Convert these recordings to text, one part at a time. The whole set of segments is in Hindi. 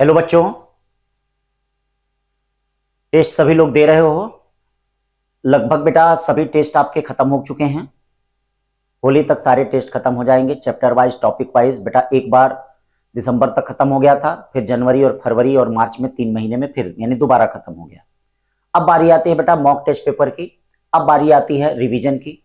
हेलो बच्चों, टेस्ट सभी लोग दे रहे हो? लगभग बेटा सभी टेस्ट आपके खत्म हो चुके हैं। होली तक सारे टेस्ट खत्म हो जाएंगे, चैप्टर वाइज टॉपिक वाइज। बेटा एक बार दिसंबर तक खत्म हो गया था, फिर जनवरी और फरवरी और मार्च में 3 महीने में फिर यानी दोबारा खत्म हो गया। अब बारी आती है बेटा मॉक टेस्ट पेपर की, अब बारी आती है रिवीजन की।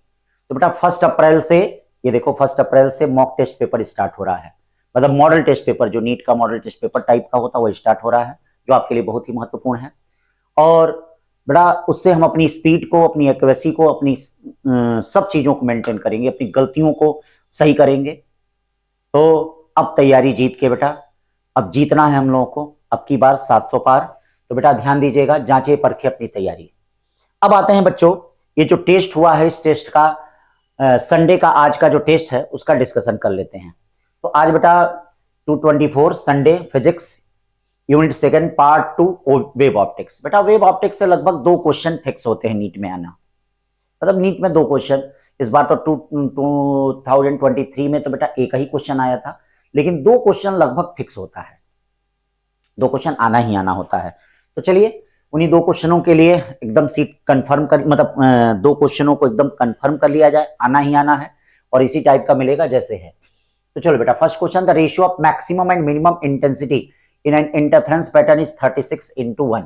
तो बेटा 1 अप्रैल से, ये देखो 1 अप्रैल से मॉक टेस्ट पेपर स्टार्ट हो रहा है। मतलब मॉडल टेस्ट पेपर, जो नीट का मॉडल टेस्ट पेपर टाइप का होता है वो स्टार्ट हो रहा है, जो आपके लिए बहुत ही महत्वपूर्ण है। और बड़ा उससे हम अपनी स्पीड को, अपनी एक्यूरेसी को, अपनी सब चीजों को मेंटेन करेंगे, अपनी गलतियों को सही करेंगे। तो अब तैयारी जीत के बेटा, अब जीतना है हम लोगों को, अब की बार 700 पार। तो बेटा ध्यान दीजिएगा, जांचे परखे अपनी तैयारी। अब आते हैं बच्चों, ये जो टेस्ट हुआ है इस टेस्ट का संडे का आज का जो टेस्ट है उसका डिस्कशन कर लेते हैं। तो आज बेटा 224 Sunday physics unit 2 part 2 wave optics. बेटा वेव ऑप्टिक्स से लगभग 2 क्वेश्चन फिक्स होते हैं नीट में आना। मतलब नीट में 2 क्वेश्चन, इस बार तो 2023 में तो बेटा एक ही क्वेश्चन आया था, लेकिन 2 क्वेश्चन लगभग फिक्स होता है, 2 क्वेश्चन आना ही आना होता है। तो चलिए उन्हीं 2 क्वेश्चनों के लिए एकदम सीट कंफर्म कर, मतलब 2 क्वेश्चनों को एकदम कंफर्म कर लिया जाए, आना ही आना है और इसी टाइप का मिलेगा जैसे है। तो चलो बेटा first question, the ratio of maximum and minimum intensity in an interference pattern is 36:1।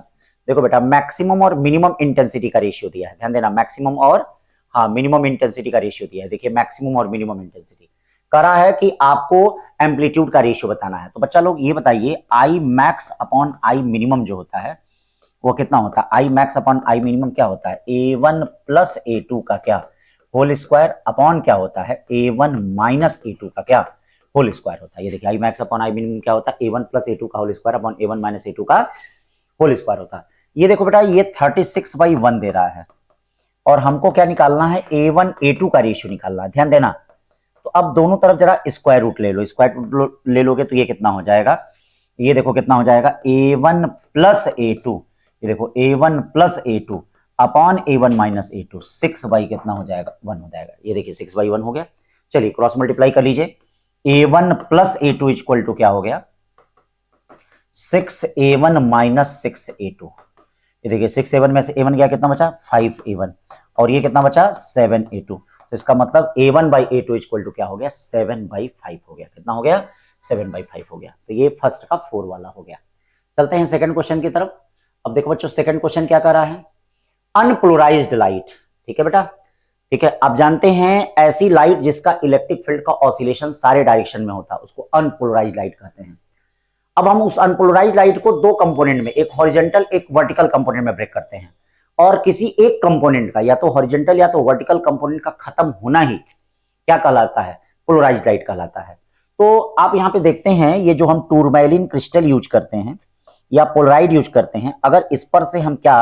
देखो बेटा मैक्सिमम और मिनिमम इंटेंसिटी का रेशियो दिया है, ध्यान देना, मैक्सिमम और मिनिमम इंटेंसिटी का रेशियो दिया है। देखिए मैक्सिमम और मिनिमम इंटेंसिटी करा है कि आपको एम्पलीट्यूड का रेशियो बताना है। तो बच्चा लोग ये बताइए, I max upon I minimum जो होता है वो कितना होता है? I max upon I minimum क्या होता है? A1 प्लस A2 का क्या होल स्क्वायर अपॉन क्या होता है? A1 माइनस A2 का क्या होल स्क्वायर होता है। ये देखिए I max upon I minimum क्या होता है? A1 प्लस A2 का whole square upon A1 minus A2 का होल स्क्वायर होता है। ये देखो बेटा ये 36/1 दे रहा है और हमको क्या निकालना है? A1 A2 का रेशियो निकालना है, ध्यान देना। तो अब दोनों तरफ जरा स्क्वायर रूट ले लो, स्क्वायर रूट ले लोगे तो ये कितना हो जाएगा? ये देखो कितना हो जाएगा? A1 प्लस A2, ये देखो A1 plus A2 upon A1 minus A2, 6 कितना हो जाएगा? 1 हो जाएगा। ये देखिए 6/1 हो गया। चलिए क्रॉस मल्टीप्लाई कर लीजिए। A1 plus A2 equal to क्या हो गया? 6A1 minus 6A2। ये देखिए 6A1 में से A1 गया, कितना बचा? 5A1 और ये कितना बचा? 7A2। तो इसका मतलब A1/A2 इक्वल टू क्या हो गया? 7/5 हो गया। कितना हो गया? 7/5 हो गया। तो ये फर्स्ट का 4 वाला हो गया। चलते हैं सेकंड क्वेश्चन की तरफ। अब देखो बच्चों सेकंड क्वेश्चन क्या कर रहा है? अनपोलराइज्ड लाइट, ठीक है बेटा, ठीक है। आप जानते हैं ऐसी लाइट जिसका इलेक्ट्रिक फील्ड का ऑसिलेशन सारे डायरेक्शन में होता है उसको अनपोलराइज्ड लाइट कहते हैं। अब हम उस अनपोलराइज्ड लाइट को 2 कंपोनेंट में, एक हॉरिजॉन्टल एक वर्टिकल कंपोनेंट में ब्रेक करते हैं और किसी एक कंपोनेंट का, या तो हॉरिजॉन्टल या तो वर्टिकल कंपोनेंट का खत्म होना ही क्या कहलाता है? पोलराइज्ड लाइट कहलाता है। तो आप यहां पे देखते हैं ये जो हम टूरमैलिन क्रिस्टल यूज करते हैं या पोलराइड यूज करते हैं, अगर इस पर से हम क्या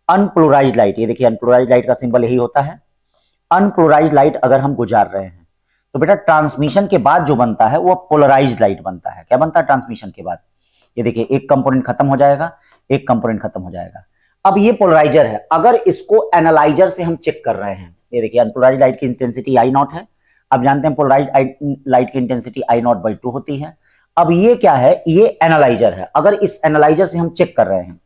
अनपोलराइज्ड लाइट, ये देखिए अनपोलराइज्ड लाइट का सिंबल यही होता है, अनपोलराइज्ड लाइट अगर हम गुजार रहे हैं तो बेटा ट्रांसमिशन के बाद जो बनता है वो पोलराइज्ड लाइट बनता है। क्या बनता है ट्रांसमिशन के बाद? ये देखिए एक कंपोनेंट खत्म हो जाएगा, एक कंपोनेंट खत्म हो जाएगा। अब ये पोलराइजर है, अगर इसको एनालाइजर से हम चेक कर रहे हैं, ये देखिए अनपोलराइज्ड लाइट की इंटेंसिटी I0 है। अब जानते हैं पोलराइज्ड लाइट की इंटेंसिटी I0/2 होती है। अब ये क्या है? ये एनालाइजर है। अगर इस एनालाइजर से हम चेक कर रहे हैं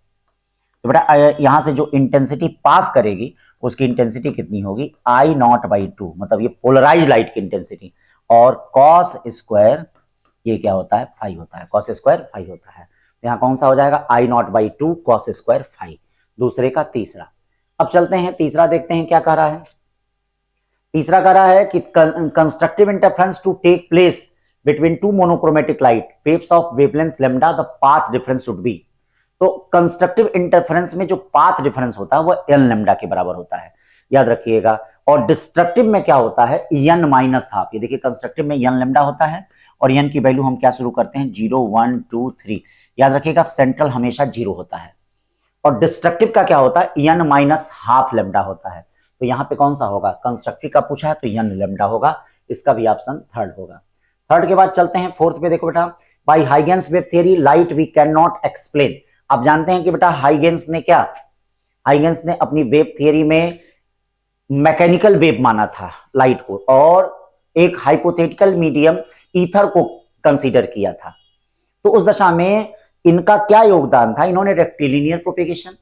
तो बेटा यहां से जो इंटेंसिटी पास करेगी उसकी इंटेंसिटी कितनी होगी? I0/2, मतलब ये पोलराइज्ड लाइट की इंटेंसिटी। और कॉस स्क्वायर ये क्या होता है? 5 होता है। कॉस स्क्वायर 5 होता है। यहां कौन सा हो जाएगा? I0/2 कॉस स्क्वायर 5, दूसरे का तीसरा। अब चलते हैं तीसरा, देखते हैं क्या कह रहा है। तीसरा कह रहा है कि constructive interference to take place between 2 monochromatic light waves of wavelength lambda, the path difference should be. तो कंस्ट्रक्टिव इंटरफेरेंस में जो पाथ डिफरेंस होता है वो n लैम्डा के बराबर होता है, याद रखिएगा। और डिस्ट्रक्टिव में क्या होता है? n-12। ये देखिए कंस्ट्रक्टिव में n लैम्डा होता है और n की वैल्यू हम क्या शुरू करते हैं? 0 1 2 3, याद रखिएगा सेंट्रल हमेशा 0 होता है। और डिस्ट्रक्टिव का क्या होता है? n-12 लैम्डा होता है। तो यहां पे कौन सा होगा? कंस्ट्रक्टिव का पूछा है तो n लैम्डा होगा, इसका भी ऑप्शन थर्ड होगा। थर्ड के बाद चलते हैं फोर्थ पे। देखो बेटा by Huygens wave theory light we can not explain. आप जानते हैं कि बेटा हाइगेंस ने क्या, हाइगेंस ने अपनी वेव थियरी में मैकेनिकल वेव माना था लाइट को और एक हाइपोथेटिकल मीडियम ईथर को कंसीडर किया था। तो उस दशा में इनका क्या योगदान था, इन्होंने rectilinear propagation,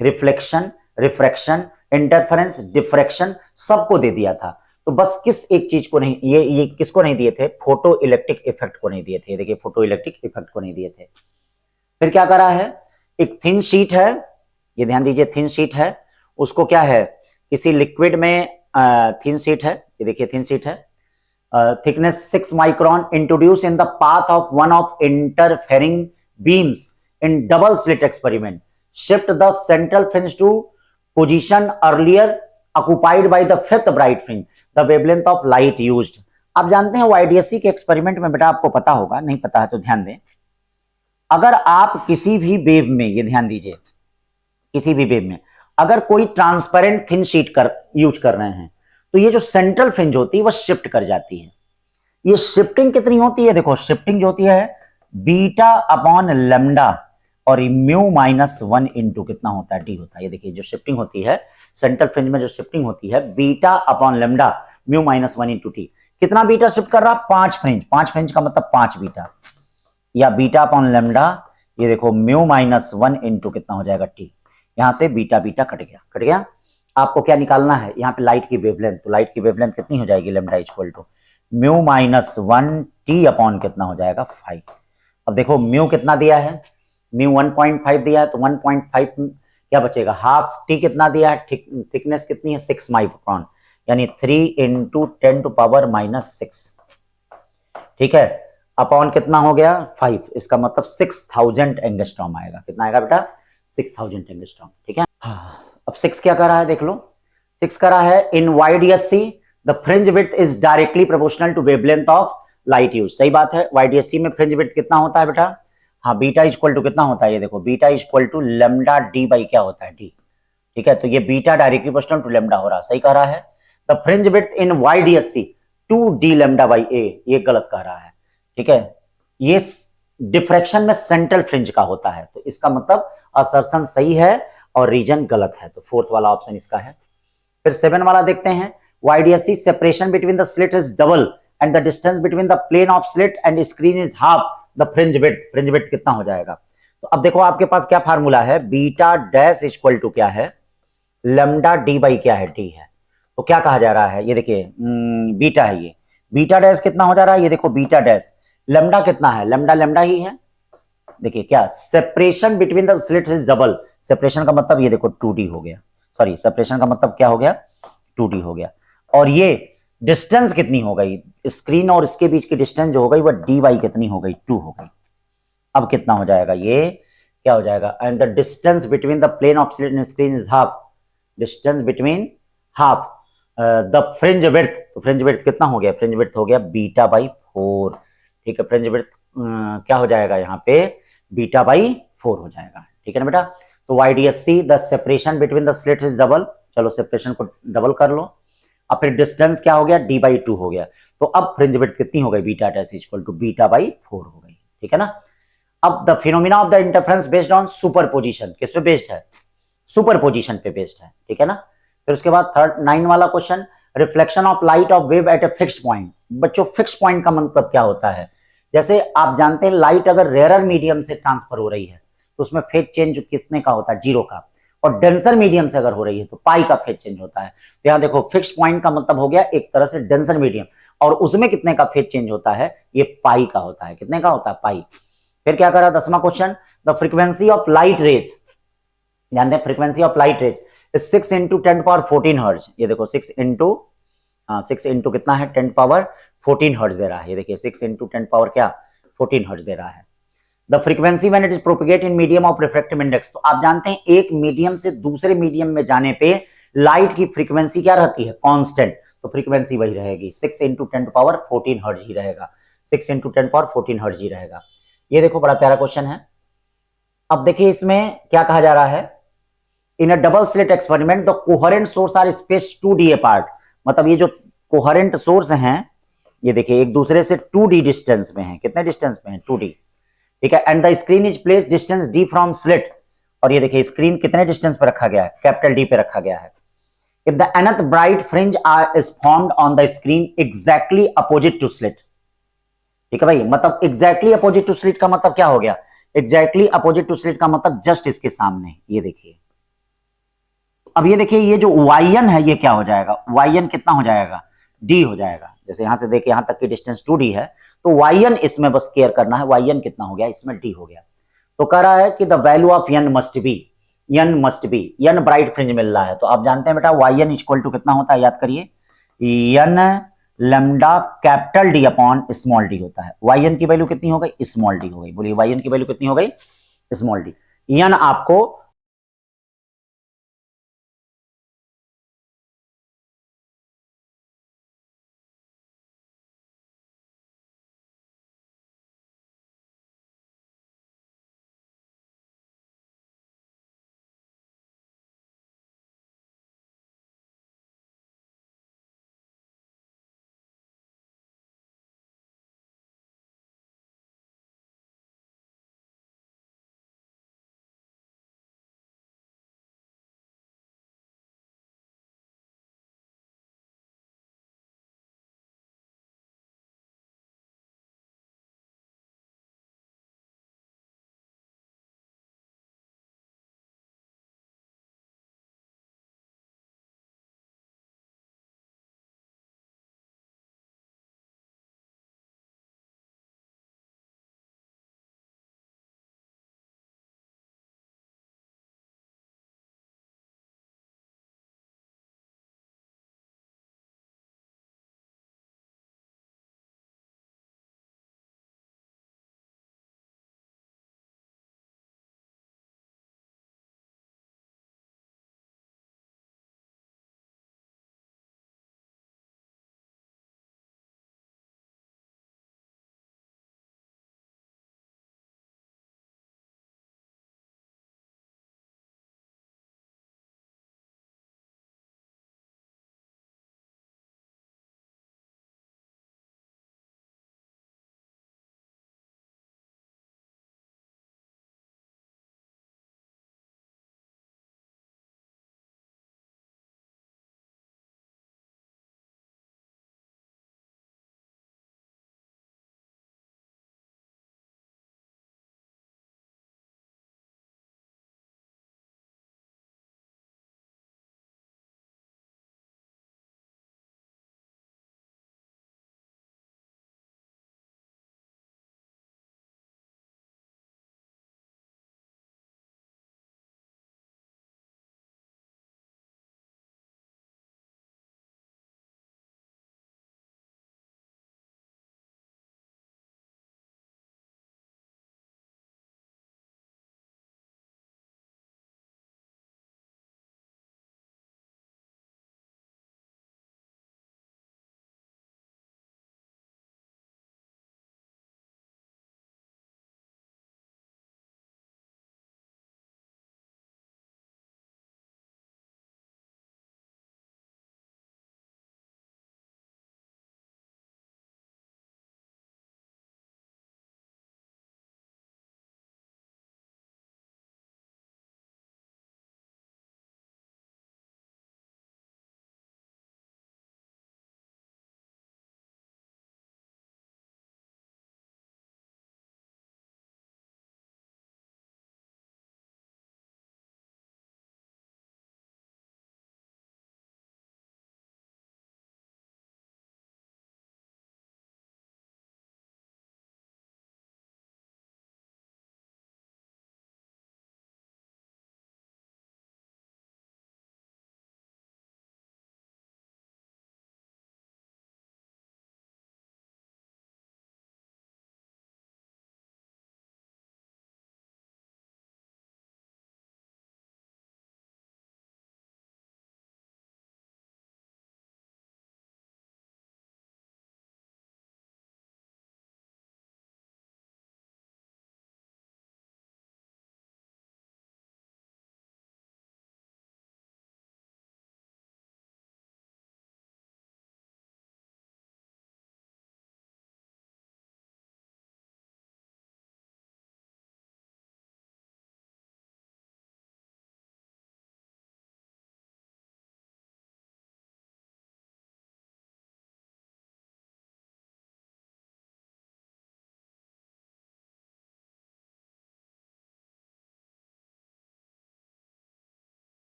reflection, refraction, interference, diffraction सबको दे दिया था। तो बस किस एक चीज को नहीं, ये किसको नहीं दिए थे, फोटो इलेक्ट्रिक इफेक्ट को नहीं दिए थे। देखिए फोटो इलेक्ट्रिक इफेक्ट को नहीं दिए थे। फिर क्या करा है, एक थिन शीट है, ये ध्यान दीजिए थिन शीट है, उसको क्या है किसी लिक्विड में, थिन शीट है, ये देखिए थिन शीट है, thickness 6 micron, introduce in the path of one of interfering beams in double slit experiment, shift the central fringe to position earlier occupied by the fifth bright fringe, the wavelength of light used। आप जानते हैं YDSC के एक्सपेरिमेंट में, बेटा आपको पता होगा, नहीं पता है तो ध्यान दें, अगर आप किसी भी वेव में, ये ध्यान दीजिए, किसी भी वेव में अगर कोई ट्रांसपेरेंट थिन शीट यूज कर रहे हैं तो ये जो सेंट्रल फ्रिंज होती है वह शिफ्ट कर जाती है। ये शिफ्टिंग कितनी होती है, देखो शिफ्टिंग जो होती है बीटा अपॉन लेमडा और म्यू -1 इंटू कितना होता है, डी होता है। ये देखिए जो शिफ्टिंग होती है सेंट्रल फ्रिंज में, जो शिफ्टिंग होती है beta upon lambda mu -1 into T. कितना बीटा शिफ्ट कर रहा, 5 फ्रिंज, 5 फ्रिंज का मतलब 5 बीटा, या बीटा अपॉन लेमडा, ये देखो म्यू -1 इंटू कितना हो जाएगा टी। यहां से बीटा बीटा कट गया, कट गया। आपको क्या निकालना है, यहाँ पे लाइट की वेवलेंथ, तो लाइट की वेवलेंथ कितनी हो जाएगी, lambda equal to mu -1 T upon कितना हो जाएगा 5। अब देखो म्यू कितना दिया है, म्यू 1.5 दिया है, तो 1.5 क्या बचेगा, हाफ टी कितना दिया है, थिकनेस कितनी है 6 माइक्रोन, यानी 3 इंटू 10 टू पावर -6, ठीक है, अपॉन कितना हो गया 5, इसका मतलब 6000 एंगस्ट्रॉम आएगा। कितना आएगा बेटा, 6000 एंगस्ट्रॉम, ठीक है। अब 6 क्या कर रहा है, देख लो 6 कर रहा है, in YDSC the fringe width is directly proportional to wavelength of light used. सही बात है, YDSC में फ्रिंज विड्थ कितना होता है बेटा, हाँ बीटा इक्वल टू कितना होता है, ये देखो beta equal to lambda d by क्या होता है डी, ठीक है। तो ये beta directly proportional to lambda हो रहा है, सही कह रहा है। The fringe width in YDSC 2d lambda by a, ये गलत कह रहा है, ठीक है। ये डिफ्रैक्शन में सेंट्रल फ्रिंज का होता है, तो इसका मतलब असर्शन सही है और रीजन गलत है, तो फोर्थ वाला ऑप्शन इसका है। फिर 7 वाला देखते हैं, YDSC separation between the slit is double and the distance between the plane of slit and screen is half the fringe width. Fringe width कितना हो जाएगा, तो अब देखो आपके पास क्या फार्मूला है, बीटा डैश इक्वल टू क्या है, लेमडा डी बाई क्या है डी है। तो क्या कहा जा रहा है, ये देखिए बीटा है, ये बीटा डैश कितना हो जा रहा है, ये देखो बीटा डैश, लेमडा कितना है, लेमडा लेमडा ही है। देखिए क्या, separation between the slit is double, separation का मतलब ये देखो 2d हो गया, सॉरी सेपरेशन का मतलब क्या हो गया 2d हो गया, और ये डिस्टेंस कितनी हो गई, स्क्रीन और इसके बीच की डिस्टेंस जो हो गई वह डी बाई कितनी हो गई 2 हो गई। अब कितना हो जाएगा, ये क्या हो जाएगा, and the distance between the plane of slit and screen is half, distance between half the fringe width, तो फ्रिंज विड्थ कितना हो गया, फ्रिंज विड्थ हो गया बीटा बाई 4, ठीक है। फ्रिंज विड्थ क्या हो जाएगा यहाँ पे, बीटा बाई 4 हो जाएगा, ठीक है ना बेटा। तो YDSC the separation between the slit is double, चलो सेपरेशन को डबल कर लो, अब फिर डिस्टेंस क्या हो गया d बाई 2 हो गया, तो अब फ्रिंज विड्थ कितनी हो गई, beta dash equal to beta by 4 हो गई, ठीक है ना। अब the phenomena of the interference based on superposition, किस पे बेस्ड है, सुपरपोजिशन पे बेस्ड है, ठीक है ना। फिर उसके बाद 9 वाला question, reflection of light of wave eight a fixed point. बच्चों फिक्स पॉइंट का मतलब क्या होता है, जैसे आप जानते हैं लाइट अगर रेयर मीडियम से ट्रांसफर हो रही है तो उसमें फेज चेंज कितने का होता है, 0 का, और डेंसर मीडियम से अगर हो रही है तो पाई का फेज चेंज होता है। तो यहाँ देखो फिक्स्ड पॉइंट का मतलब हो गया एक तरह से डेंसर मीडियम, और उसमें कितने का फेज चेंज होता है, ये पाई का होता है, कितने का होता है पाई। फिर क्या करा 10वां question, the frequency of light rays, ध्यान दें frequency of light rays 6 into 10⁻14 hertz, ये देखो 6 इंटू कितना है 10⁻14 हर्ट्ज दे रहा है, ये देखिए 6 इंटू 10⁻14 हर्ट्ज दे रहा है। The frequency when it is propagate in medium of refractive index, तो आप जानते हैं एक मीडियम से दूसरे मीडियम में जाने पे लाइट की फ्रीक्वेंसी क्या रहती है, कांस्टेंट, तो फ्रीक्वेंसी वही रहेगी 6 इंटू 10⁻14 हर्ट्ज ही रहेगा, 6 इंटू 10⁻14 हर्ट्ज ही रहेगा। ये देखो बड़ा प्यारा क्वेश्चन है। अब देखिए इसमें क्या कहा जा रहा है, in a double slit experiment the coherent source are spaced 2d apart, मतलब ये जो कोहेरेंट सोर्स हैं ये देखिए एक दूसरे से 2d डिस्टेंस में है, कितने डिस्टेंस में है 2d, ठीक है। And the screen is placed distance d from slit, और ये देखिए स्क्रीन कितने डिस्टेंस पे रखा गया है, कैपिटल D पे रखा गया है। If the nth bright fringe is formed on the screen exactly opposite to slit, ठीक है भाई, मतलब एग्जैक्टली अपोजिट टू स्लिट का मतलब क्या हो गया, एग्जैक्टली अपोजिट टू स्लिट का मतलब जस्ट इसके सामने, ये देखिए। अब ये देखिए, ये जो वाई है ये क्या हो जाएगा, वाई कितना हो जाएगा, डी हो जाएगा। जैसे यहां से देखिए यहां तक की डिस्टेंस 2d है, तो वाई इसमें बस केयर करना है, वाई कितना हो गया, इसमें डी हो गया। तो कह रहा है कि the value of n must be, n bright fringe मिल रहा है, तो आप जानते हैं बेटा वाई एन इक्वल टू कितना होता है, याद करिए, n lambda capital D upon small d होता है। वाई एन की वैल्यू कितनी हो गई, स्मॉल डी हो गई। बोलिए वाई एन की वैल्यू कितनी हो गई, स्मॉल डी। एन आपको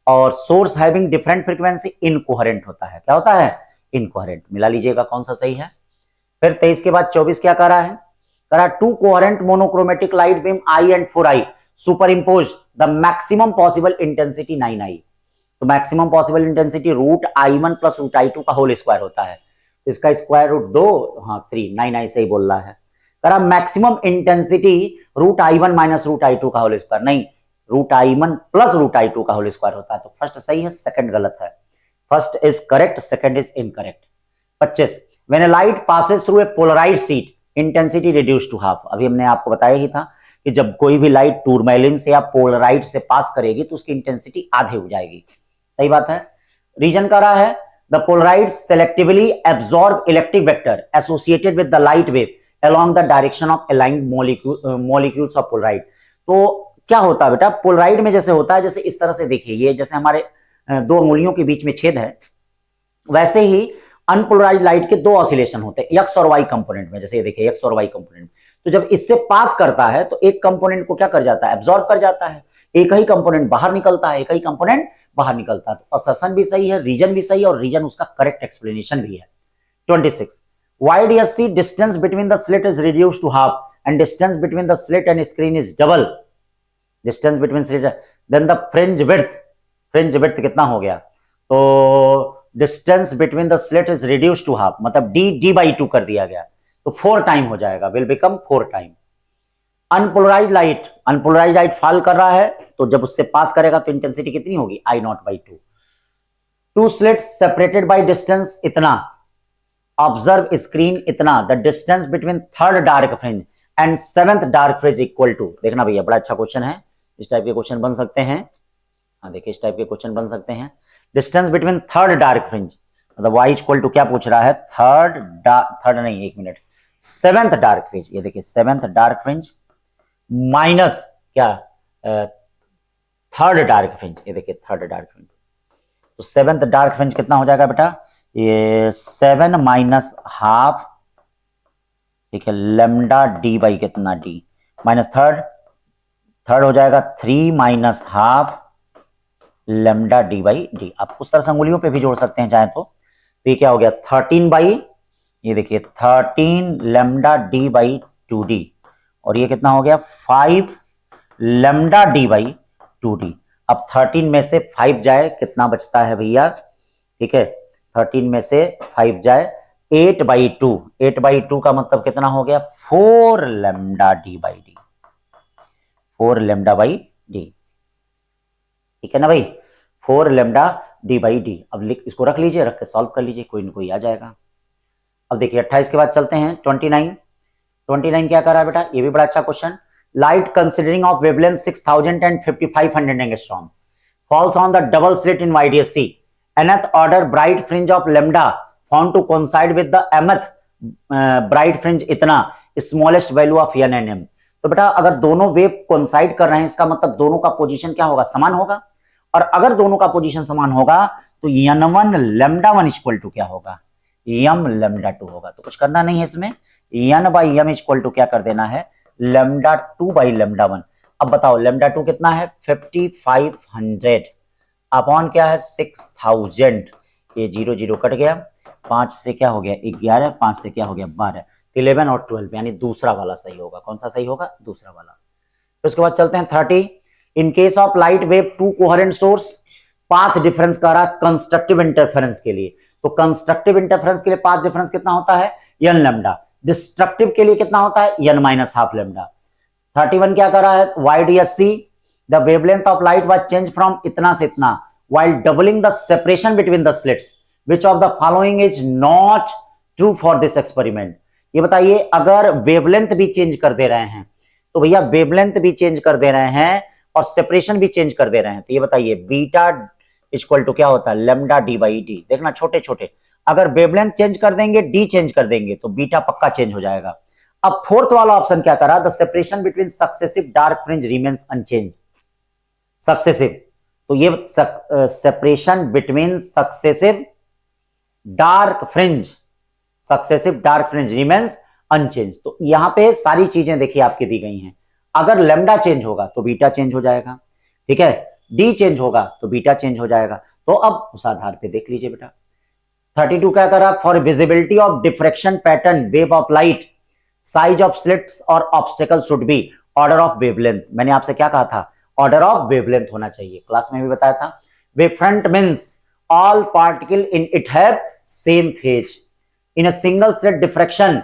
और source having different frequency incoherent होता है। क्या होता है? इनकोहेरेंट। मिला लीजिएगा कौन सा सही है। फिर 23 के बाद 24 क्या करा है? करा two coherent monochromatic light beam I and 4i superimpose the maximum possible intensity 9i। तो maximum possible intensity root i1 plus root i2 का होल स्क्वायर होता है, तो इसका स्क्वायर रूट 2, हाँ 3, 9i से ही बोल रहा है। करा maximum intensity root i1 minus root i2 का होल स्क्वायर, नहीं root i1 plus root i2 का होल स्क्वायर होता है। तो फर्स्ट सही है, सेकंड गलत है। First is correct, second is incorrect. 25 when a light passes through a polarised sheet intensity reduce to half. अभी हमने आपको बताया ही था कि जब कोई भी लाइट टूरमैलिन से या पोलराइड से पास करेगी तो उसकी इंटेंसिटी आधे हो जाएगी। सही बात है। रीजन का रहा है the Polaroid selectively absorb electric vector associated with the light wave along the direction of aligned molecules of Polaroid. तो क्या होता है बेटा, पोलराइड में जैसे होता है, जैसे इस तरह से देखिए, ये जैसे हमारे दो अंगुलियों के बीच में छेद है, वैसे ही अनपोलराइज्ड लाइट के दो ऑसिलेशन होते हैं एक्स और वाई कंपोनेंट में। जैसे ये देखिए एक्स और वाई कंपोनेंट, तो जब इससे पास करता है तो एक कंपोनेंट को क्या कर जाता है? एब्जॉर्ब कर जाता है। एक ही कंपोनेंट बाहर निकलता है, एक ही कंपोनेंट बाहर निकलता है। तो असर्शन भी सही है, रीजन भी सही है, और रीजन उसका करेक्ट एक्सप्लेनेशन भी है। 26 why do you see distance between the slit is reduced to half and distance between the slit and screen is double. Distance between slit then the fringe width कितना हो गया? तो distance between the slit is reduced to half, मतलब d/2 कर दिया गया, तो 4 टाइम हो जाएगा, will become 4 time. Unpolarised light fall कर रहा है, तो जब उससे पास करेगा तो इंटेंसिटी कितनी होगी? I0/2। Two slits separated by distance इतना, ऑब्जर्व स्क्रीन इतना, the distance between third dark fringe and seventh dark fringe equal to. देखना भैया, बड़ा अच्छा क्वेश्चन है, इस टाइप के क्वेश्चन बन सकते हैं। हाँ देखिए, इस टाइप के क्वेश्चन बन सकते हैं। Distance between third dark fringe, मतलब y इक्वल टू क्या पूछ रहा है? थर्ड नहीं, एक मिनट, सेवेंथ डार्क फ्रिंज। ये देखिए सेवेंथ डार्क फ्रिंज माइनस क्या? Third dark fringe. ये देखिए थर्ड डार्क फ्रिंज, तो सेवेंथ डार्क फ्रिंज कितना हो जाएगा बेटा? ये 7 माइनस हाफ, ठीक है, लैम्डा d बाई कितना? d माइनस थर्ड हो जाएगा 3 माइनस हाफ लैम्डा d/d। आप उस तरह से अंगुलियों पे भी जोड़ सकते हैं चाहे तो ये क्या हो गया? 13 बाई, ये देखिए 13 लैम्डा d/2d, और ये कितना हो गया? 5 लैम्डा d/2d। अब 13 में से 5 जाए, कितना बचता है भैया? ठीक है, 13 में से 5 जाए 8/2, 8/2 का मतलब कितना हो गया? 4 लैम्डा d/d, 4 लैम्डा/d। ठीक है ना भाई, 4 लैम्डा d/d। अब इसको रख लीजिए, रख के सॉल्व कर लीजिए, कोई ना कोई आ जाएगा। अब देखिए 28 के बाद चलते हैं 29 क्या कर रहा है बेटा? ये भी बड़ा अच्छा question. Light considering of wavelength 6000 and 5500 angstrom falls on the double slit in YDSC. Nth order bright fringe of lambda found to coincide with the mth bright fringe इतना smallest value of n and m। तो बेटा अगर दोनों वेव कोइंसाइड कर रहे हैं, इसका मतलब दोनों का पोजीशन क्या होगा? समान होगा। और अगर दोनों का पोजीशन समान होगा तो n1 λ1 इक्वल टू क्या होगा? m λ2 होगा। तो कुछ करना नहीं है इसमें, n/m इक्वल टू क्या कर देना है? λ2/λ1। अब बताओ λ2 कितना है? 5500 अपॉन क्या है? 6000। ये 0 कट गया, 5 से क्या हो गया? 11, 5 से क्या हो गया? 12, 11 और 12, यानी दूसरा वाला सही होगा। कौन सा सही होगा? दूसरा वाला। तो उसके बाद चलते हैं 30। इन case of light wave to coherent source, path difference का रहा कंस्ट्रक्टिव इंटरफेरेंस के लिए। तो कंस्ट्रक्टिव इंटरफेरेंस के लिए पाथ डिफरेंस कितना होता है? n lambda. डिस्ट्रक्टिव के लिए कितना होता है? n minus half lambda. 31 क्या कर रहा है? YDSC the wavelength of light was change from इतना से इतना while doubling the separation between the slits, which of the following is not true for this experiment। ये बताइए, अगर वेवलेंथ भी चेंज कर दे रहे हैं तो भैया वेवलेंथ भी चेंज कर दे रहे हैं और सेपरेशन भी चेंज कर दे रहे हैं, तो ये बताइए बीटा इक्वल टू क्या होता है? Lambda d/d। देखना छोटे छोटे, अगर वेवलेंथ चेंज कर देंगे, डी चेंज कर देंगे तो बीटा पक्का चेंज हो जाएगा। अब फोर्थ वाला ऑप्शन क्या करा? The separation between successive dark fringe remains unchange. Successive, तो ये separation between successive dark fringe remains unchange. तो यहां पे सारी चीजें देखिए आपकी दी गई हैं। अगर लैम्डा चेंज होगा तो बीटा चेंज हो जाएगा। ठीक है, डी चेंज होगा तो बीटा चेंज हो जाएगा। तो अब उस आधार पे देख लीजिए बेटा। 32 क्या करा, for visibility of diffraction pattern wave of light size of slits और obstacle should be order of wavelength. मैंने आपसे क्या कहा था, ऑर्डर ऑफ वेवलेंथ होना चाहिए, क्लास में भी बताया था। Wave front means all particle in it have same phase in a single slit diffraction,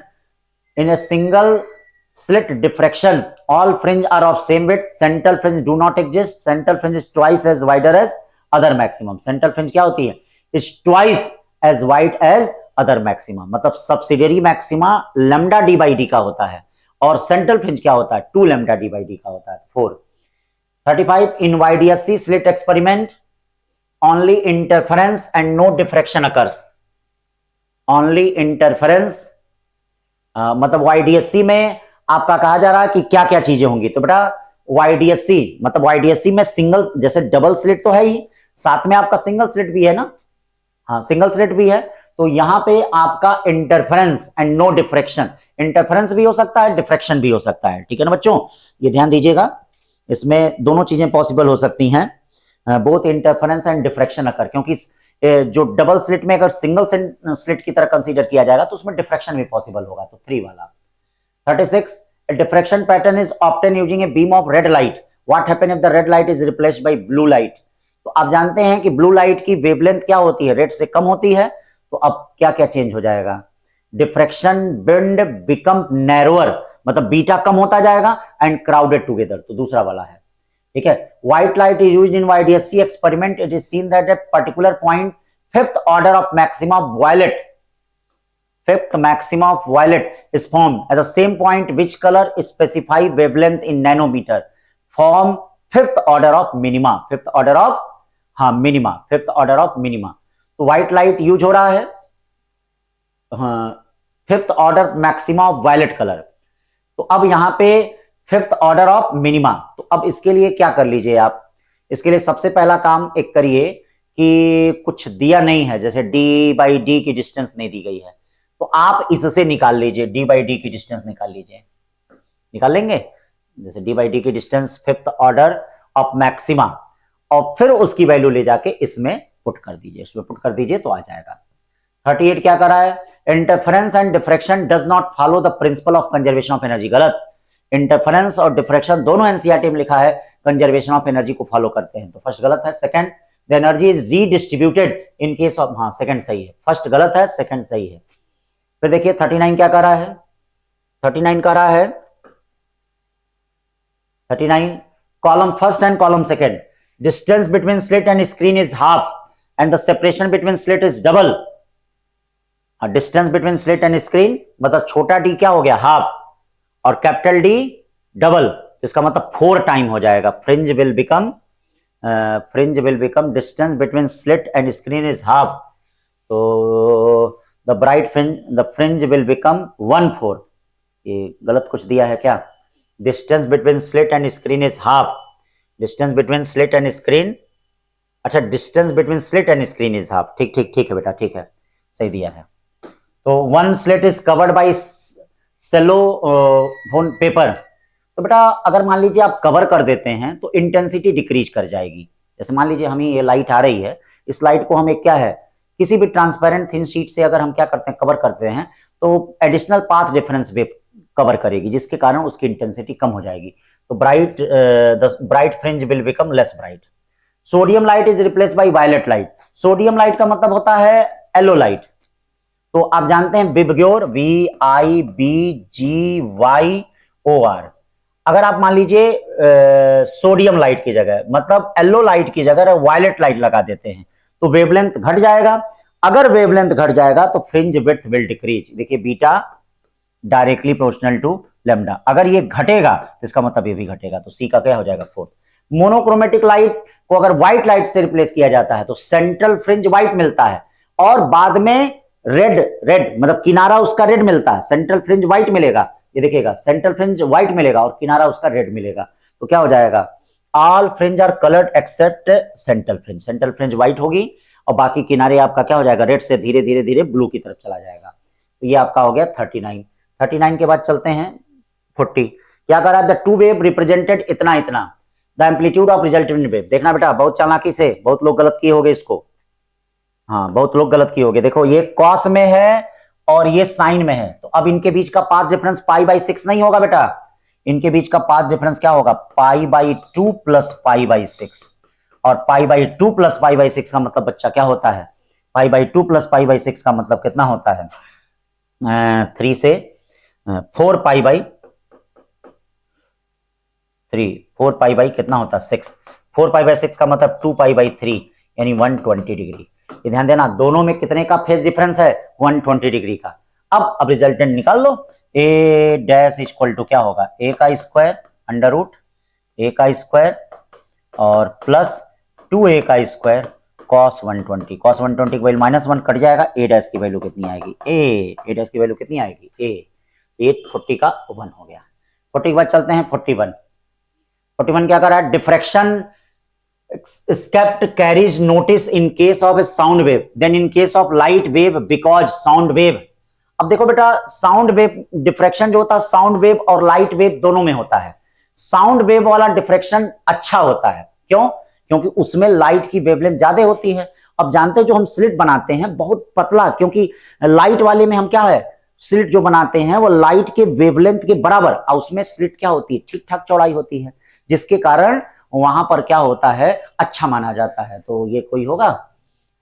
in a single slit diffraction all fringe are of same width, central fringe do not exist, central fringe is twice as wider as other maximum। central fringe क्या होती है, is twice as wide as other maximum, मतलब subsidiary maxima lambda d by d का होता है और central fringe क्या होता है, 2 lambda d by d का होता है। 4 35 in YDSC slit experiment only interference and no diffraction occurs, only interference मतलब YDSC में आपका कहा जा रहा है कि क्या क्या चीजें होंगी। तो बेटा YDSC मतलब YDSC में सिंगल, जैसे डबल स्लिट तो है ही, साथ में आपका सिंगल स्लिट भी है ना, हाँ सिंगल स्लिट भी है। तो यहां पे आपका interference and no diffraction, interference भी हो सकता है, डिफ्रेक्शन भी हो सकता है, ठीक है ना बच्चों, ये ध्यान दीजिएगा, इसमें दोनों चीजें पॉसिबल हो सकती हैं, बोथ इंटरफेरेंस एंड डिफ्रेक्शन अकर, क्योंकि जो डबल स्लिट में अगर सिंगल स्लिट की तरह कंसीडर किया जाएगा तो उसमें डिफ्रेक्शन भी पॉसिबल होगा। तो 3 वाला। 36 a diffraction pattern is obtained using a beam of red light, what happen if the red light is replaced by blue light। तो आप जानते हैं कि ब्लू लाइट की वेवलेंथ क्या होती है, रेड से कम होती है, तो अब क्या क्या चेंज हो जाएगा, डिफ्रेक्शन बैंड बिकम नैरोअर, मतलब बीटा कम होता जाएगा एंड क्राउडेड टुगेदर, तो दूसरा वाला है, ठीक है। White light is used in YDSC experiment, it is seen that at particular point fifth order of maxima of violet, fifth maxima of violet is formed at the same point which color specify wavelength in nanometer form fifth order of minima, fifth order of हाँ minima, fifth order of minima। तो white light यूज हो रहा है fifth order maxima of violet color। तो अब यहां पे fifth order of minima, तो अब इसके लिए क्या कर लीजिए आप, इसके लिए सबसे पहला काम एक करिए कि कुछ दिया नहीं है, जैसे d/d की डिस्टेंस नहीं दी गई है, तो आप इससे निकाल लीजिए, d/d की डिस्टेंस निकाल लीजिए, निकाल लेंगे, जैसे d/d की distance fifth order of maxima, और फिर उसकी वैल्यू ले जाके इसमें पुट कर दीजिए, उसमें पुट कर दीजिए तो आ जाएगा। 38 क्या कर रहा है, interference and diffraction does not follow the principle of conservation of energy, गलत। इंटरफेरेंस और डिफ्रेक्शन दोनों एनसीईआरटी में लिखा है कंजर्वेशन ऑफ एनर्जी को फॉलो करते हैं, तो फर्स्ट गलत है। Second, the energy is redistributed in case of, हाँ सेकंड सही है, फर्स्ट गलत है, सेकंड सही है। फिर देखिए 39 क्या कर रहा है, 39 कर रहा है 39 column first and column second, distance between slit and screen is half and the separation between slit is double. Distance between slit and screen मतलब छोटा डी क्या हो गया, हाफ, और कैपिटल डी डबल, इसका मतलब 4 टाइम हो जाएगा। Fringe will become distance between slit and screen is half, तो the fringe will become 1/4। ये गलत कुछ दिया है क्या, distance between slit and screen is half, distance between slit and screen, अच्छा distance between slit and screen is half, ठीक ठीक ठीक है बेटा, ठीक है, सही दिया है। तो one slit is covered by cellophane paper, तो बेटा अगर मान लीजिए आप कवर कर देते हैं तो इंटेंसिटी डिक्रीज कर जाएगी। जैसे मान लीजिए हमें ये लाइट आ रही है, इस लाइट को हम एक क्या है, किसी भी ट्रांसपेरेंट थिन शीट से अगर हम क्या करते हैं, कवर करते हैं, तो additional path difference wave cover करेगी, जिसके कारण उसकी इंटेंसिटी कम हो जाएगी। तो bright fringe will become less bright. Sodium light is replace by violet light, sodium light का मतलब होता है येलो लाइट, तो आप जानते हैं विबग्योर, VIBGYOR, अगर आप मान लीजिए सोडियम लाइट की जगह मतलब येलो लाइट की जगह वायलेट लाइट लगा देते हैं तो वेवलेंथ घट जाएगा, अगर वेवलेंथ घट जाएगा तो फ्रिंज विड्थ विल डिक्रीज। देखिए beta directly proportional to lambda, अगर ये घटेगा तो इसका मतलब ये भी घटेगा, तो सी का क्या हो जाएगा 4। मोनोक्रोमेटिक लाइट को अगर व्हाइट लाइट से रिप्लेस किया जाता है तो सेंट्रल फ्रिंज व्हाइट मिलता है और बाद में रेड मतलब किनारा उसका रेड मिलता है, सेंट्रल फ्रिंज व्हाइट मिलेगा, ये देखिएगा सेंट्रल फ्रिंज व्हाइट मिलेगा और किनारा उसका रेड मिलेगा, तो क्या हो जाएगा, all fringe are coloured except central fringe, central fringe white होगी और बाकी किनारे आपका क्या हो जाएगा, रेड से धीरे धीरे धीरे ब्लू की तरफ चला जाएगा। तो ये आपका हो गया 39। 39 के बाद चलते हैं 40, क्या करा, द टू वेव रिप्रेजेंटेड इतना इतना, the amplitude of resultant wave. देखना बेटा बहुत चालाकी से, बहुत लोग गलत किए होंगे इसको, हाँ बहुत लोग गलत किए होंगे। देखो ये कॉस में है और ये साइन में है, तो अब इनके बीच का पाथ डिफरेंस पाई बाई 6 नहीं होगा बेटा, इनके बीच का पाथ डिफरेंस क्या होगा, pi by 2 plus pi by 6। और pi by 2 plus pi by 6 का मतलब बच्चा क्या होता है, pi by 2 plus pi by 6 का मतलब कितना होता है, 3 से 4 पाई बाई 3, 4 पाई बाई कितना होता है 6, 4 पाई बाई 6 का मतलब 2 पाई बाई 3 यानी 120 डिग्री। ये ध्यान देना दोनों में कितने का फेज डिफरेंस है, 120 डिग्री का। अब रिजल्टेंट निकाल लो, ए डैश इक्वल टू क्या होगा, ए का स्क्वायर अंडर रूट ए का स्क्वायर और प्लस 2a का स्क्वायर cos 120। cos 120 की वैल्यू -1 कट जाएगा, ए डैश की वैल्यू कितनी आएगी, ए डैश की वैल्यू कितनी आएगी, ए 40 का 1 हो गया। 40 के बाद चलते हैं 41। 41 क्या कर रहा है, डिफ्रैक्शन स्केप्ट carries notice in case of a sound wave than in case of light wave because sound wave. अब देखो बेटा साउंड वेव डिफ्रैक्शन जो होता है साउंड वेव और लाइट वेव दोनों में होता है। साउंड वेव वाला डिफ्रैक्शन अच्छा होता है, क्यों, क्योंकि उसमें लाइट की वेवलेंथ ज्यादा होती है। अब जानते हैं जो हम स्लिट बनाते हैं बहुत पतला, क्योंकि लाइट वाले में हम क्या है, स्लिट जो बनाते हैं वो लाइट के वेवलेंथ के बराबर, और उसमें स्लिट क्या होती है, ठीक ठाक चौड़ाई होती है, जिसके कारण वहां पर क्या होता है, अच्छा माना जाता है। तो ये कोई होगा,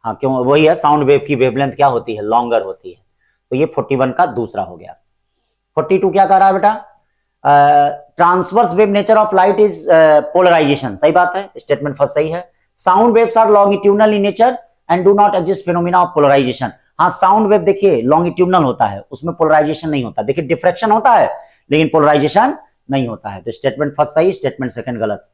हाँ क्यों, वही है साउंड वेव की वेवलेंथ क्या होती है, लॉन्गर होती है। तो ये 41 का दूसरा हो गया। 42 क्या कर रहा है बेटा, transverse wave nature of light is polarisation, सही बात है, स्टेटमेंट फर्स्ट सही है। Sound waves are longitudinal in nature and do not exist phenomena of polarisation. हाँ साउंड वेव देखिए लॉन्गिट्यूडनल होता है, उसमें पोलराइजेशन नहीं होता, देखिए डिफ्रैक्शन होता है लेकिन पोलराइजेशन नहीं होता है। तो स्टेटमेंट फर्स्ट सही, स्टेटमेंट सेकंड गलत।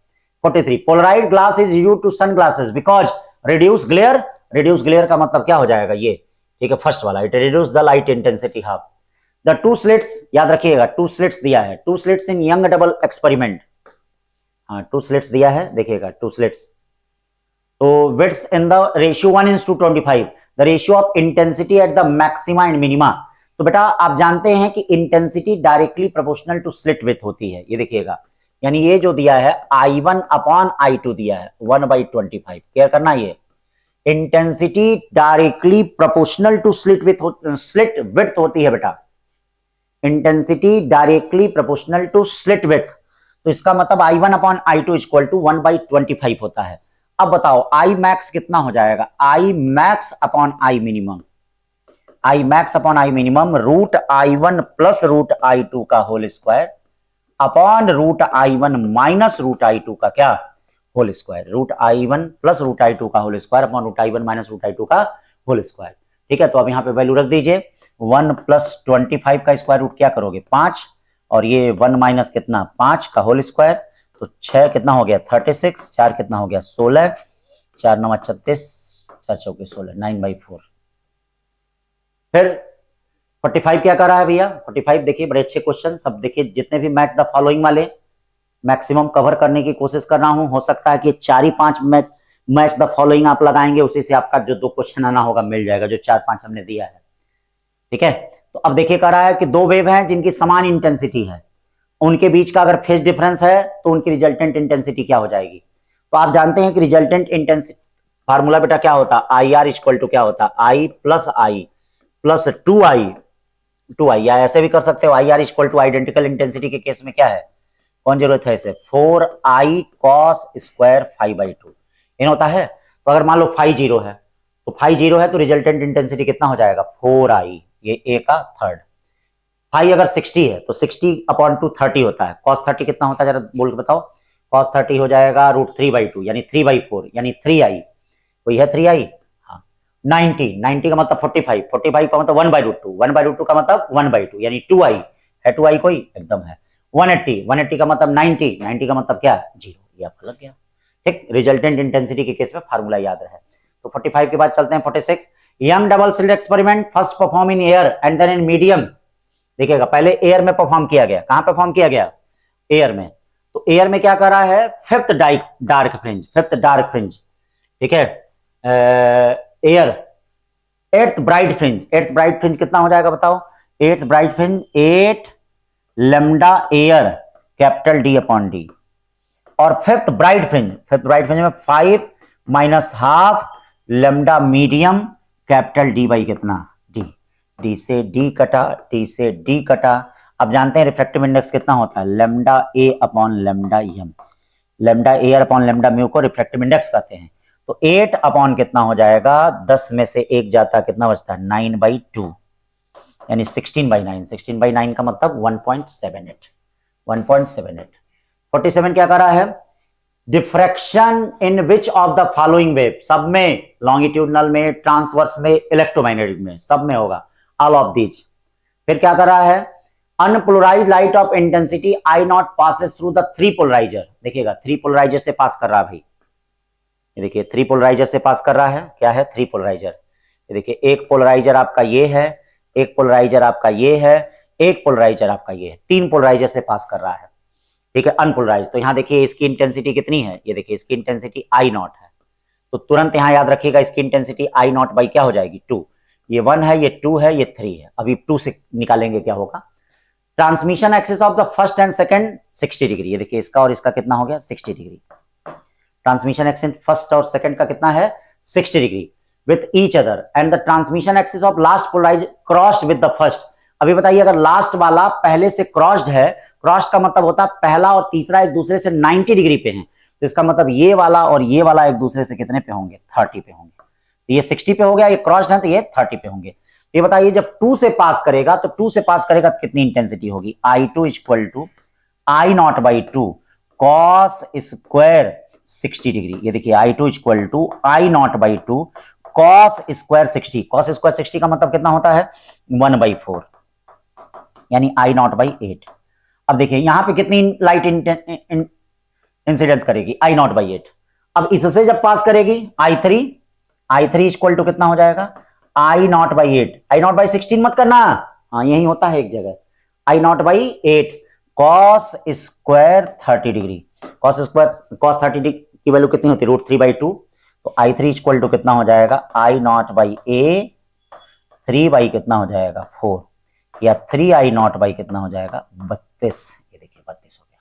43 polarised glass is used to sun glasses because reduce glare. Reduce glare का मतलब क्या हो जाएगा ये, ठीक है फर्स्ट वाला, it reduce the light intensity half. The two slits, याद रखिएगा टू स्लिट्स दिया है, two slits in Young double experiment, हाँ टू स्लिट्स दिया है, देखिएगा टू स्लिट्स। तो width in the ratio 1:25, the ratio of intensity at the maxima and minima. तो बेटा आप जानते हैं कि intensity directly proportional to slit width होती है, ये देखिएगा, यानी ये जो दिया है I1/I2 दिया है 1/25, क्लियर करना, ये intensity directly proportional to slit width होती है बेटा, intensity directly proportional to slit width. तो इसका मतलब I1/I2 इक्वल टू 1/25 होता है। अब बताओ I मैक्स कितना हो जाएगा, I max upon I minimum, I max upon I minimum root I1 plus root I2 का whole square upon root I1 minus root I2 का क्या whole square, root I1 plus root I2 का whole square upon root I1 minus root I2 का होल स्क्वायर। ठीक है, तो अब यहां पे वैल्यू रख दीजिए, 1 प्लस 25 का स्क्वायर रूट क्या करोगे 5, और ये 1 माइनस कितना 5 का होल स्क्वायर, तो 6 कितना हो गया 36, 4 कितना हो गया 16, 4 9 36, 4 चौके 16, 9/4। फिर 45 क्या कर रहा है भैया, 45 देखिए बड़े अच्छे क्वेश्चन सब देखिए, जितने भी मैच द फॉलोइंग वाले मैक्सिमम कवर करने की कोशिश कर रहा हूं, हो सकता है कि 4 ही 5 मैच द फॉलोइंग आप लगाएंगे, उसी से आपका जो 2 क्वेश्चन आना होगा मिल जाएगा, जो 4-5 हमने दिया है। ठीक है, तो अब देखिए कर रहा है कि 2 वेव हैं जिनकी समान इंटेंसिटी है, उनके बीच का अगर फेज डिफरेंस है तो उनकी रिजल्टेंट इंटेंसिटी क्या हो जाएगी। तो आप जानते हैं कि रिजल्टेंट इंटेंसिटी फार्मूला बेटा क्या होता है, आई आर इक्वल टू क्या होता है, आई प्लस 2i, या ऐसे भी कर सकते हो, I R equal two identical intensity के केस में क्या है, कौन जरूरत है इसे, 4i cos स्क्वायर 5/2 इन होता है। तो अगर मान लो फाई 0 है, तो फाई 0 है तो रिजल्टेंट इंटेंसिटी कितना हो जाएगा 4i, ये a का थर्ड। फाई अगर 60 है तो 60/2 30 होता है, cos 30 कितना होता है जरा बोल के बताओ, cos 30 हो जाएगा √3/2 यानी 3/4 यानी 3i, कोई है 3i, हाँ 90 का मतलब 45 का मतलब 1/√2 का मतलब 1/2 यानी 2i है, 2i कोई एकदम है, 180 का मतलब 90 का मतलब क्या 0, ये आपका लग गया। ठीक, रिजल्टेंट इंटेंसिटी के केस में फार्मूला याद रहे। तो 45 के बाद चलते हैं 46, Young double slit experiment first perform in air and then in medium. देखिएगा पहले एयर में परफॉर्म किया गया, कहां परफॉर्म किया गया एयर में, तो एयर में क्या कर रहा है फिफ्थ डार्क फ्रिंज, ठीक है, एयर एट्थ ब्राइट फ्रिंज कितना हो जाएगा बताओ, eighth bright fringe 8 lambda air capital D/D, और फिफ्थ ब्राइट फ्रिंज में 5 minus half lambda medium capital D by कितना डी, डी से डी कटा, डी से डी कटा। अब जानते हैं रिफ्रैक्टिव इंडेक्स कितना होता है, lambda A upon lambda M, lambda A upon lambda mu को रिफ्रैक्टिव इंडेक्स कहते हैं। तो 8 अपॉन कितना हो जाएगा, 10 में से 1 जाता, कितना बचता है 9/2, यानी 16/9, 16/9 का मतलब 1.78, 1.78। 47 क्या कर रहा है, diffraction in which of the following wave, सब में, लॉन्गिट्यूडनल में, ट्रांसवर्स में, इलेक्ट्रोमैग्नेटिक में, सब में होगा, ऑल ऑफ दीज। फिर क्या कर रहा है, unpolarised light of intensity I naught passes through the 3 polariser. देखिएगा 3 पोलराइजर से पास कर रहा है भाई, ये देखिए 3 पोलराइजर से पास कर रहा है, क्या है 3 पोलराइजर। ये देखिए एक पोलराइजर आपका ये है, एक पोलराइजर आपका ये है, एक पोलराइजर आपका ये है, 3 पोलराइजर से पास कर रहा है, ठीक है, अनपोलराइज। तो यहां देखिए इसकी इंटेंसिटी कितनी है, ये देखिए इसकी इंटेंसिटी आई नॉट है, तो तुरंत यहां याद रखिएगा इसकी इंटेंसिटी आई नॉट बाई क्या हो जाएगी 2, ये 1 है, ये 2 है, ये 3 है। अभी 2 से निकालेंगे क्या होगा, transmission axis of the first and second 60 degree, ये देखिए इसका और इसका कितना हो गया 60 डिग्री। ट्रांसमिशन एक्सिस फर्स्ट और सेकंड का कितना है 60 degree with each other, and the transmission axis of last polarise crossed with the first. अभी बताइए अगर लास्ट वाला पहले से क्रॉस्ड है, क्रॉस्ड का मतलब होता है पहला और तीसरा एक दूसरे से 90 डिग्री पे हैं, तो इसका मतलब ये वाला और ये वाला एक दूसरे से कितने पे होंगे 30 पे होंगे। तो ये 60 पे हो गया, ये क्रॉस्ड है तो ये 30 पे होंगे। ये बताइए जब 2 से पास करेगा तो 2 से पास करेगा तो कितनी इंटेंसिटी होगी, I2 equal to I naught by 2 cos square 60 degree. ये देखिए I2 equal to I naught by 2 cos square 60, cos square 60 का मतलब कितना होता है 1/4, यानी आई नॉट बाई 8। अब देखिए यहां पे कितनी लाइट इंसिडेंस करेगी आई नॉट बाई 8। अब इससे जब पास करेगी I3 इक्वल टू कितना हो जाएगा I naught by 8, I naught by 16 मत करना, हाँ यही होता है एक जगह, I naught by 8 cos square 30 degree, cos 30 degree की वैल्यू कितनी होती है √3/2, तो I3 इक्वल टू कितना हो जाएगा I naught by A 3 by कितना हो जाएगा 4, या 3 आई नॉट बाई कितना हो जाएगा 32। ये देखिए 32 हो गया,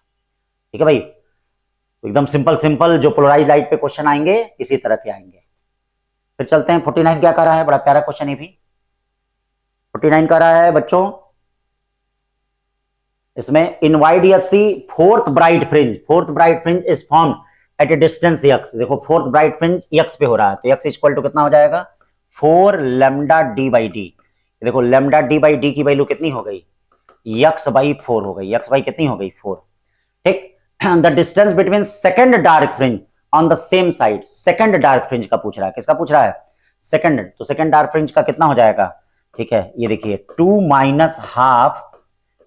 ठीक है भाई। तो एकदम सिंपल जो पोलराइज लाइट पे क्वेश्चन आएंगे इसी तरह के आएंगे। फिर चलते हैं 49 क्या कर रहा है, बड़ा प्यारा क्वेश्चन है भी। 49 कर रहा है बच्चों, इसमें इन YDSC fourth bright fringe is formed at A distance x। देखो फोर्थ ब्राइट फ्रिंज x पे हो रहा है, तो x इक्वल टू कितना हो जाएगा 4 लैम्डा डी बाई डी। देखो लैम्डा डी बाई डी की वैल्यू कितनी हो गई x/4 हो गई, x बाई कितनी हो गई 4, ठीक। The distance between second dark fringe on the same side, second dark fringe का पूछ रहा है, किसका पूछ रहा है सेकंड, तो सेकंड डार्क फ्रिंज का कितना हो जाएगा, ठीक है। ये देखिए 2 minus half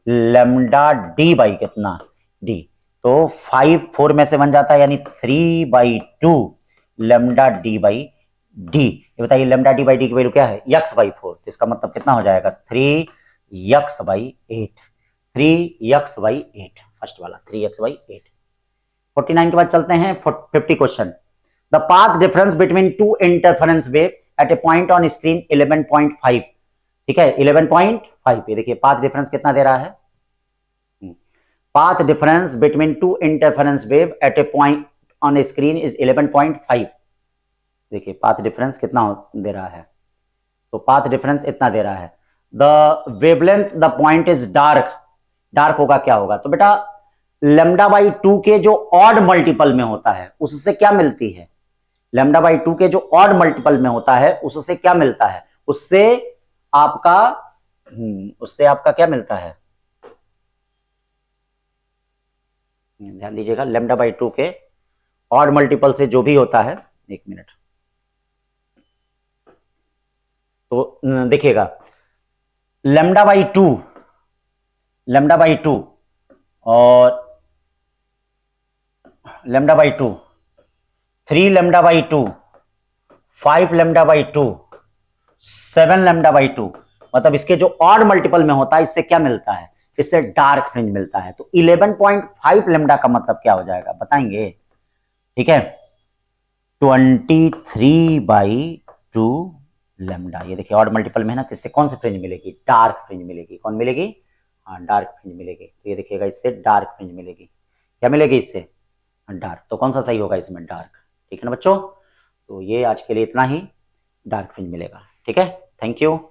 lambda D by कितना डी, तो 4 में से बन जाता है, यानी 3/2 लैम्डा डी बाई डी। ये बताइए लैम्डा डी बाई डी की वैल्यू क्या है x/4, तो इसका मतलब कितना हो जाएगा 3x/8, 3x/8, फर्स्ट वाला 3x/8। 49 के बाद चलते हैं 50 question. The path difference between 2 interference wave eight A point on screen 11.5, ठीक है 11.5। ये देखिए पाथ डिफरेंस कितना दे रहा है, path difference between 2 interference wave eight A point on screen is 11.5। देखिए पाथ डिफरेंस कितना दे रहा है, तो पाथ डिफरेंस इतना दे रहा है। The wavelength the point is dark होगा, क्या होगा, तो बेटा λ/2 के जो ऑड मल्टीपल में होता है उससे क्या मिलती है, λ/2 के जो ऑड मल्टीपल में होता है उससे क्या मिलता है, उससे आपका क्या मिलता है, ध्यान दीजिएगा λ/2 के ऑड मल्टीपल से जो भी होता है, एक मिनट, तो देखिएगा λ/2 और λ/2, 3 λ/2, 5 λ/2, 7 λ/2, मतलब इसके जो ऑड मल्टीपल में होता है इससे क्या मिलता है, इससे डार्क फ्रिंज मिलता है। तो 11.5 लैम्डा का मतलब क्या हो जाएगा बताएंगे, ठीक है 23/2 लैम्डा। ये देखिए ऑड मल्टीपल में है ना, तो इससे कौन सी फ्रिंज मिलेगी, डार्क फ्रिंज मिलेगी। कौन मिलेगी, हाँ डार्क फ्रिंज मिलेगी। तो ये देखिएगा इससे डार्क फ्रिंज मिलेगी, क्या मिलेगी इससे, डार्क। तो कौन सा सही होगा इसमें? डार्क। ठीक है ना बच्चों, तो ये आज के लिए इतना ही, डार्क फ्रिंज मिलेगा। ठीक है, थैंक यू।